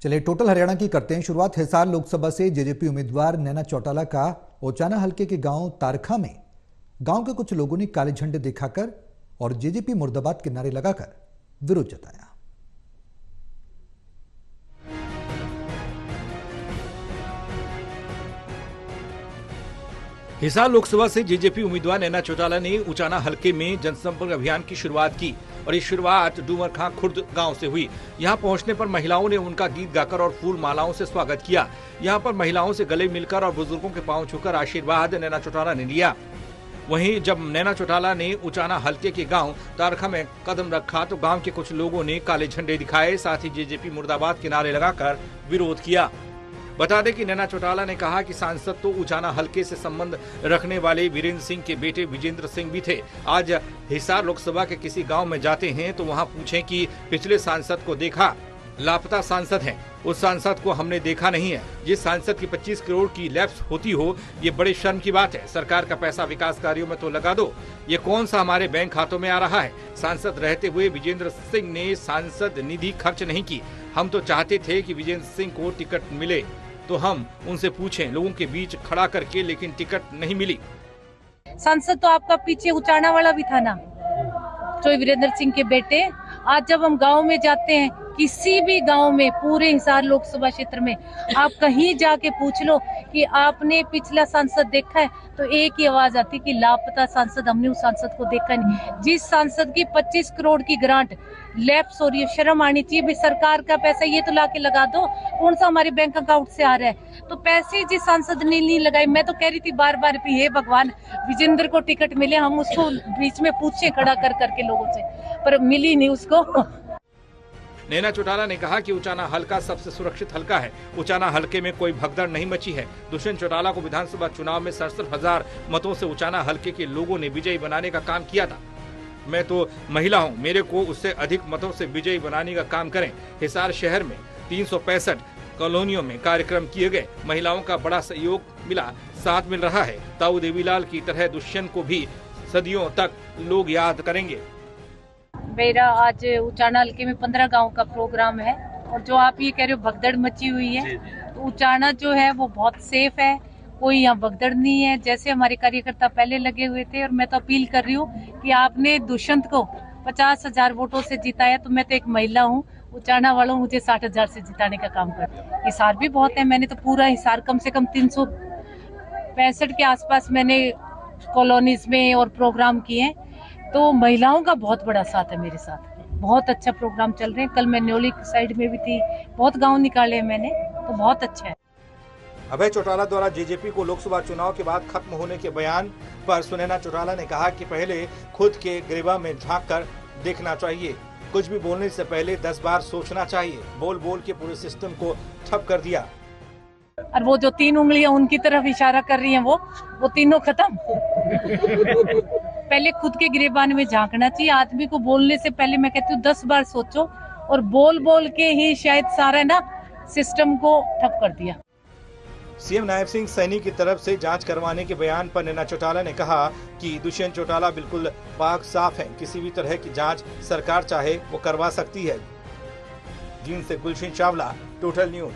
चलिए टोटल हरियाणा की करते हैं शुरुआत। हिसार लोकसभा से जेजेपी उम्मीदवार नैना चौटाला का ओचाना हलके के गांव तारखा में गांव के कुछ लोगों ने काले झंडे दिखाकर और जेजेपी मुर्दाबाद के नारे लगाकर विरोध जताया। हिसार लोकसभा से जेजेपी उम्मीदवार नैना चौटाला ने उचाना हलके में जनसंपर्क अभियान की शुरुआत की और ये शुरुआत डूमरखां खुर्द गांव से हुई। यहां पहुंचने पर महिलाओं ने उनका गीत गाकर और फूल मालाओं से स्वागत किया। यहां पर महिलाओं से गले मिलकर और बुजुर्गों के पांव छूकर आशीर्वाद नैना चौटाला ने लिया। वहीं जब नैना चौटाला ने उचाना हलके के गांव तारखा में कदम रखा तो गांव के कुछ लोगों ने काले झंडे दिखाए, साथ ही जेजेपी मुर्दाबाद के नारे लगाकर विरोध किया। बता दें कि नैना चौटाला ने कहा कि सांसद तो उचाना हलके से संबंध रखने वाले वीरेंद्र सिंह के बेटे विजेंद्र सिंह भी थे। आज हिसार लोकसभा के किसी गांव में जाते हैं तो वहां पूछें कि पिछले सांसद को देखा, लापता सांसद हैं, उस सांसद को हमने देखा नहीं है। जिस सांसद की 25 करोड़ की लैप्स होती हो, ये बड़े शर्म की बात है। सरकार का पैसा विकास कार्यों में तो लगा दो, ये कौन सा हमारे बैंक खातों में आ रहा है। सांसद रहते हुए विजेंद्र सिंह ने सांसद निधि खर्च नहीं की। हम तो चाहते थे कि विजेंद्र सिंह को टिकट मिले तो हम उनसे पूछें, लोगों के बीच खड़ा करके, लेकिन टिकट नहीं मिली। सांसद तो आपका पीछे उचाना वाला भी था ना, जो वीरेंद्र सिंह के बेटे। आज जब हम गांव में जाते हैं, किसी भी गांव में, पूरे हिसार लोकसभा क्षेत्र में आप कहीं जाके पूछ लो कि आपने पिछला सांसद देखा है, तो एक ही आवाज आती कि लापता सांसद, हमने उस सांसद को देखा नहीं। जिस सांसद की 25 करोड़ की ग्रांट लैप्स हो रही है, शर्म आनी चाहिए। भी सरकार का पैसा ये तो लाके लगा दो, कौन सा हमारे बैंक अकाउंट से आ रहा है। तो पैसे जिस सांसद ने नहीं लगाए, मैं तो कह रही थी बार बार भी, हे भगवान विजेंद्र को टिकट मिले, हम उसको बीच में पूछे खड़ा कर करके लोगों से, पर मिली नहीं उसको। नैना चौटाला ने कहा कि उचाना हलका सबसे सुरक्षित हलका है। उचाना हलके में कोई भगदड़ नहीं मची है। दुष्यंत चौटाला को विधानसभा चुनाव में 67,000 मतों से उचाना हलके के लोगों ने विजयी बनाने का काम किया था। मैं तो महिला हूं, मेरे को उससे अधिक मतों से विजयी बनाने का काम करें। हिसार शहर में 365 कॉलोनियों में कार्यक्रम किए गए, महिलाओं का बड़ा सहयोग मिला, साथ मिल रहा है। ताऊ देवीलाल की तरह दुष्यंत को भी सदियों तक लोग याद करेंगे। मेरा आज उचाना हल्के में 15 गांव का प्रोग्राम है, और जो आप ये कह रहे हो भगदड़ मची हुई है, तो उचाना जो है वो बहुत सेफ है, कोई यहाँ भगदड़ नहीं है। जैसे हमारे कार्यकर्ता पहले लगे हुए थे, और मैं तो अपील कर रही हूँ कि आपने दुष्यंत को 50,000 वोटों से जिताया, तो मैं तो एक महिला हूँ, उचाना वालों मुझे 60,000 से जिताने का काम करते। हिसार भी बहुत है, मैंने तो पूरा हिसार कम से कम 365 के आसपास मैंने कॉलोनीज में और प्रोग्राम किए हैं, तो महिलाओं का बहुत बड़ा साथ है मेरे साथ। बहुत अच्छा प्रोग्राम चल रहे हैं। कल मैं न्योली साइड में भी थी, बहुत गांव निकाले मैंने, तो बहुत अच्छा है। अभय चौटाला द्वारा जेजेपी को लोकसभा चुनाव के बाद खत्म होने के बयान पर नैना चौटाला ने कहा कि पहले खुद के गिरेबान में झांक कर देखना चाहिए। कुछ भी बोलने से पहले 10 बार सोचना चाहिए। बोल बोल के पूरे सिस्टम को ठप कर दिया। और वो जो 3 उंगलियां उनकी तरफ इशारा कर रही हैं, वो तीनों खत्म। पहले खुद के गिरेबान में झांकना चाहिए। आदमी को बोलने से पहले मैं कहती हूँ 10 बार सोचो, और बोल बोल के ही शायद सारा ना सिस्टम को ठप कर दिया। सीएम नायब सिंह सैनी की तरफ से जांच करवाने के बयान पर नैना चौटाला ने कहा कि दुष्यंत चौटाला बिल्कुल पाक साफ है, किसी भी तरह की जांच सरकार चाहे वो करवा सकती है। जींद से गुलशन चावला, टोटल न्यूज।